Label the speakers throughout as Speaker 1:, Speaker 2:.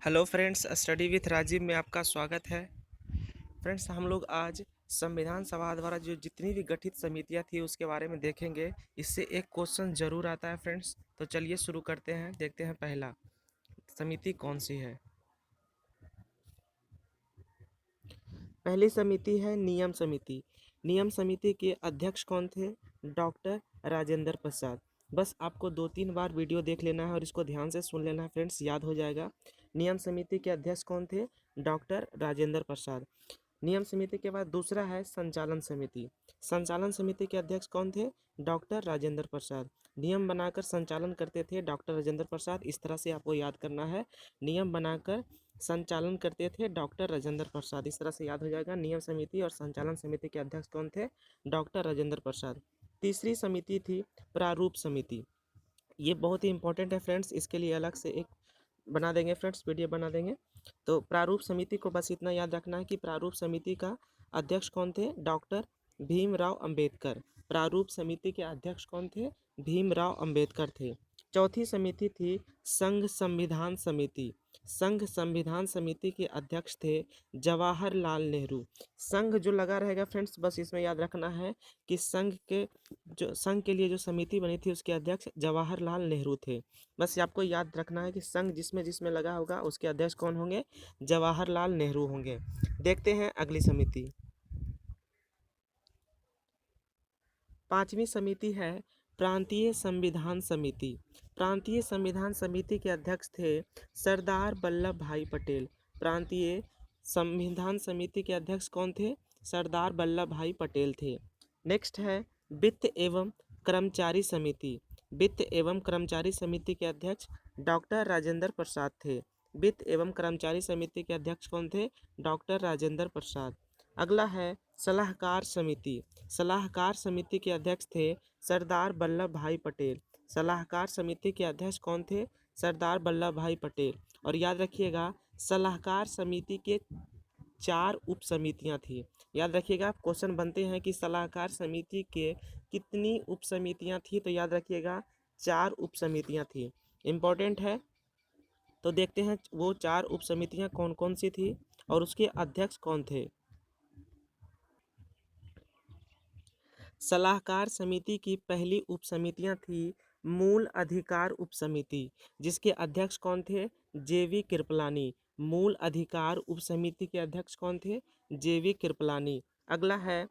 Speaker 1: Hello friends, study with Rajiv में आपका स्वागत है। फ्रेंड्स, हम लोग आज संविधान सभा द्वारा जो जितनी भी गठित समितियां थी उसके बारे में देखेंगे। इससे एक क्वेश्चन जरूर आता है फ्रेंड्स। तो चलिए शुरू करते हैं। देखते हैं पहला समिति कौन सी है। पहली समिति है नियम समिति। नियम समिति के अध्यक्ष कौन थे? डॉक्टर राजेंद्र प्रसाद। बस आपको 2-3 बार वीडियो देख लेना है और इसको ध्यान से सुन लेना है फ्रेंड्स, याद हो जाएगा। नियम समिति के अध्यक्ष कौन थे? डॉक्टर राजेंद्र प्रसाद। नियम समिति के बाद दूसरा है संचालन समिति। संचालन समिति के अध्यक्ष कौन थे? डॉक्टर राजेंद्र प्रसाद। नियम बनाकर संचालन करते थे डॉक्टर राजेंद्र प्रसाद। इस तरह से आपको याद करना है। नियम बनाकर संचालन करते थे डॉक्टर राजेंद्र प्रसाद। इस तरह से याद हो जाएगा। नियम समिति और संचालन समिति के अध्यक्ष कौन थे? डॉक्टर राजेंद्र प्रसाद। तीसरी समिति थी प्रारूप समिति। ये बहुत ही इंपॉर्टेंट है फ्रेंड्स। इसके लिए अलग से एक बना देंगे फ्रेंड्स, वीडियो बना देंगे। तो प्रारूप समिति को बस इतना याद रखना है कि प्रारूप समिति का अध्यक्ष कौन थे? डॉक्टर भीमराव अंबेडकर। प्रारूप समिति के अध्यक्ष कौन थे? भीमराव अंबेडकर थे। चौथी समिति थी संघ संविधान समिति। संघ संविधान समिति के अध्यक्ष थे जवाहरलाल नेहरू। संघ जो लगा रहेगा फ्रेंड्स, बस इसमें याद रखना है कि संघ के लिए जो समिति बनी थी उसके अध्यक्ष जवाहरलाल नेहरू थे। बस ये आपको याद रखना है कि संघ जिसमें जिसमें लगा होगा उसके अध्यक्ष कौन होंगे? जवाहरलाल नेहरू होंगे। देखते हैं अगली समिति। पांचवी समिति है प्रांतीय संविधान समिति। प्रांतीय संविधान समिति के अध्यक्ष थे सरदार वल्लभ भाई पटेल। प्रांतीय संविधान समिति के अध्यक्ष कौन थे? सरदार वल्लभ भाई पटेल थे। नेक्स्ट है वित्त एवं कर्मचारी समिति। वित्त एवं कर्मचारी समिति के अध्यक्ष डॉक्टर राजेंद्र प्रसाद थे। वित्त एवं कर्मचारी समिति के अध्यक्ष कौन थे? डॉक्टर राजेंद्र प्रसाद। अगला है सलाहकार समिति। सलाहकार समिति के अध्यक्ष थे सरदार वल्लभ भाई पटेल। सलाहकार समिति के अध्यक्ष कौन थे? सरदार वल्लभ भाई पटेल। और याद रखिएगा, सलाहकार समिति के 4 उप समितियाँ थी। याद रखिएगा, क्वेश्चन बनते हैं कि सलाहकार समिति के कितनी उप समितियाँ थी, तो याद रखिएगा 4 उप समितियाँ थी। इम्पोर्टेंट है। तो देखते हैं वो 4 उप समितियाँ कौन कौन सी थी और उसके अध्यक्ष कौन थे। सलाहकार समिति की पहली उप समितियाँ थी मूल अधिकार उप समिति, जिसके अध्यक्ष कौन थे? जेवी कृपलानी। मूल अधिकार उप समिति के अध्यक्ष कौन थे? जेवी कृपलानी। अगला है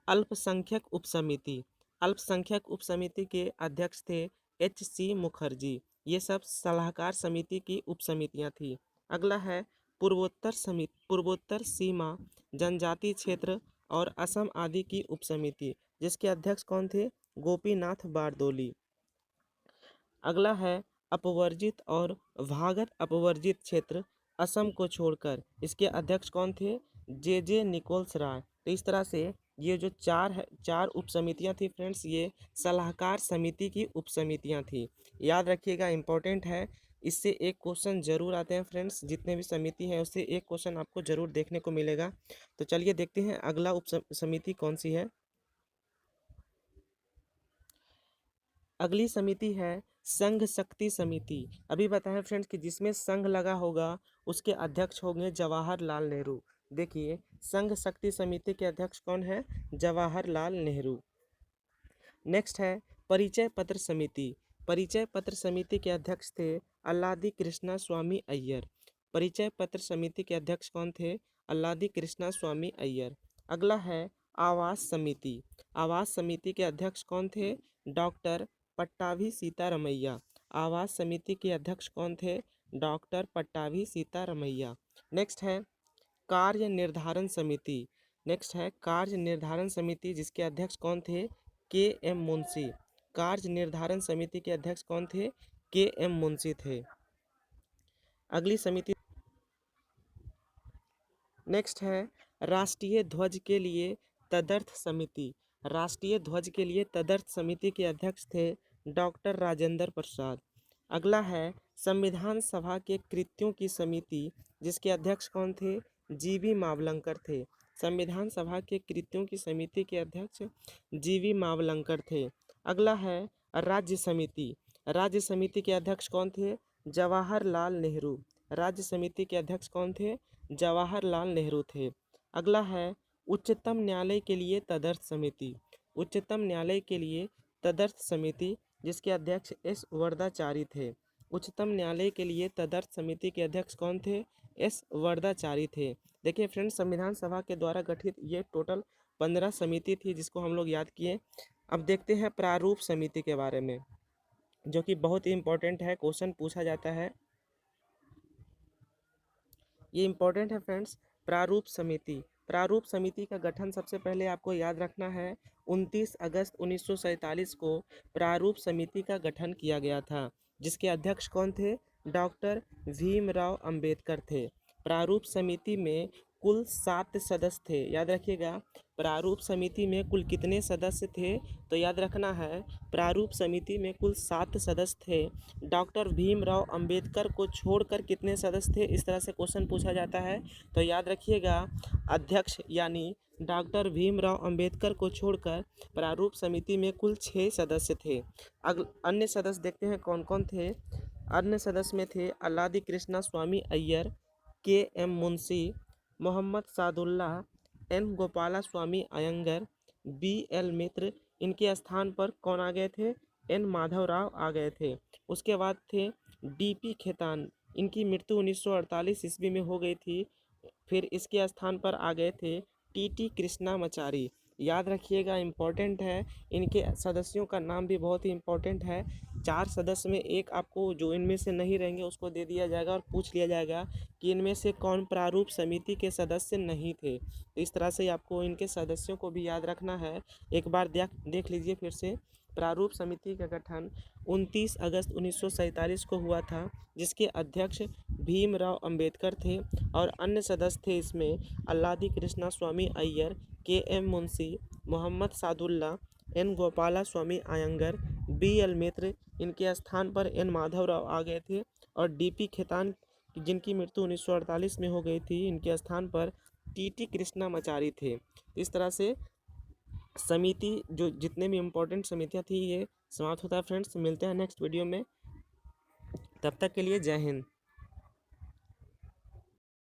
Speaker 1: अल्पसंख्यक उप समिति। अल्पसंख्यक उप समिति के अध्यक्ष थे H.C. मुखर्जी। ये सब सलाहकार समिति की उप समितियाँ थी। अगला है पूर्वोत्तर सीमा जनजाति क्षेत्र और असम आदि की उप समिति, जिसके अध्यक्ष कौन थे? गोपीनाथ बारदोली। अगला है अपवर्जित और भागत अपवर्जित क्षेत्र असम को छोड़कर, इसके अध्यक्ष कौन थे? जे निकोल्स राय। तो इस तरह से ये जो 4 उप समितियाँ थी फ्रेंड्स, ये सलाहकार समिति की उप समितियाँ थी। याद रखिएगा, इंपॉर्टेंट है। इससे एक क्वेश्चन जरूर आते हैं फ्रेंड्स। जितने भी समिति हैं उससे एक क्वेश्चन आपको जरूर देखने को मिलेगा। तो चलिए देखते हैं अगला उप समिति कौन सी है। अगली समिति है संघ शक्ति समिति। अभी बताएं फ्रेंड्स कि जिसमें संघ लगा होगा उसके अध्यक्ष होंगे जवाहरलाल नेहरू। देखिए, संघ शक्ति समिति के अध्यक्ष कौन है? जवाहरलाल नेहरू। नेक्स्ट है परिचय पत्र समिति। परिचय पत्र समिति के अध्यक्ष थे अल्लादी कृष्णा स्वामी अय्यर। परिचय पत्र समिति के अध्यक्ष कौन थे? अल्लादी कृष्णा स्वामी अय्यर। अगला है आवास समिति। आवास समिति के अध्यक्ष कौन थे? डॉक्टर पट्टाभी सीतारमैया। आवास समिति के अध्यक्ष कौन थे? डॉक्टर पट्टाभी सीतारमैया। नेक्स्ट है कार्य निर्धारण समिति। नेक्स्ट है कार्य निर्धारण समिति, जिसके अध्यक्ष कौन थे? के.एम. मुंशी। कार्य निर्धारण समिति के अध्यक्ष कौन थे? के.एम. मुंशी थे। अगली समिति नेक्स्ट है राष्ट्रीय ध्वज के लिए तदर्थ समिति। राष्ट्रीय ध्वज के लिए तदर्थ समिति के अध्यक्ष थे डॉक्टर राजेंद्र प्रसाद। अगला है संविधान सभा के कृत्यों की समिति, जिसके अध्यक्ष कौन थे? जीवी मावलंकर थे। संविधान सभा के कृत्यों की समिति के अध्यक्ष जीवी मावलंकर थे। अगला है राज्य समिति। राज्य समिति के अध्यक्ष कौन थे? जवाहरलाल नेहरू। राज्य समिति के अध्यक्ष कौन थे? जवाहरलाल नेहरू थे। अगला है उच्चतम न्यायालय के लिए तदर्थ समिति। उच्चतम न्यायालय के लिए तदर्थ समिति जिसके अध्यक्ष एस वर्दाचारी थे। उच्चतम न्यायालय के लिए तदर्थ समिति के अध्यक्ष कौन थे? एस वर्दाचारी थे। देखिए फ्रेंड्स, संविधान सभा के द्वारा गठित ये टोटल 15 समिति थी जिसको हम लोग याद किए। अब देखते हैं प्रारूप समिति के बारे में, जो कि बहुत ही इंपॉर्टेंट है, क्वेश्चन पूछा जाता है। ये इंपॉर्टेंट है फ्रेंड्स। प्रारूप समिति, प्रारूप समिति का गठन सबसे पहले आपको याद रखना है 29 अगस्त 1947 को प्रारूप समिति का गठन किया गया था, जिसके अध्यक्ष कौन थे? डॉक्टर भीमराव अंबेडकर थे। प्रारूप समिति में कुल 7 सदस्य थे। याद रखिएगा, प्रारूप समिति में कुल कितने सदस्य थे? तो याद रखना है प्रारूप समिति में कुल 7 सदस्य थे। डॉक्टर भीमराव अंबेडकर को छोड़कर कितने सदस्य थे? इस तरह से क्वेश्चन पूछा जाता है। तो याद रखिएगा, अध्यक्ष यानी डॉक्टर भीमराव अंबेडकर को छोड़कर प्रारूप समिति में कुल 6 सदस्य थे। अन्य सदस्य देखते हैं कौन कौन थे। अन्य सदस्य में थे अल्लादी कृष्णा स्वामी अय्यर, के एम मुंशी, मोहम्मद सादुल्ला, एन गोपाला स्वामी अयंगर, बी एल मित्र। इनके स्थान पर कौन आ गए थे? एन माधवराव आ गए थे। उसके बाद थे डीपी खेतान, इनकी मृत्यु 1948 ईस्वी में हो गई थी। फिर इसके स्थान पर आ गए थे टीटी कृष्णामाचारी। याद रखिएगा, इम्पोर्टेंट है, इनके सदस्यों का नाम भी बहुत ही इम्पोर्टेंट है। 4 सदस्य में एक आपको जो इनमें से नहीं रहेंगे उसको दे दिया जाएगा और पूछ लिया जाएगा कि इनमें से कौन प्रारूप समिति के सदस्य नहीं थे। तो इस तरह से आपको इनके सदस्यों को भी याद रखना है। एक बार देख लीजिए फिर से। प्रारूप समिति का गठन 29 अगस्त 1947 को हुआ था, जिसके अध्यक्ष भीमराव अंबेडकर थे और अन्य सदस्य थे इसमें अल्लादी कृष्णा स्वामी अय्यर, के एम मुंशी, मोहम्मद सादुल्ला, एन गोपाला स्वामी अयंगर, बी एल मित्र। इनके स्थान पर एन माधवराव आ गए थे और डीपी खेतान, जिनकी मृत्यु 1948 में हो गई थी, इनके स्थान पर टीटी कृष्णामाचारी थे। इस तरह से समिति जो जितने भी इम्पोर्टेंट समितियां थी ये समाप्त होता है फ्रेंड्स। मिलते हैं नेक्स्ट वीडियो में, तब तक के लिए जय हिंद।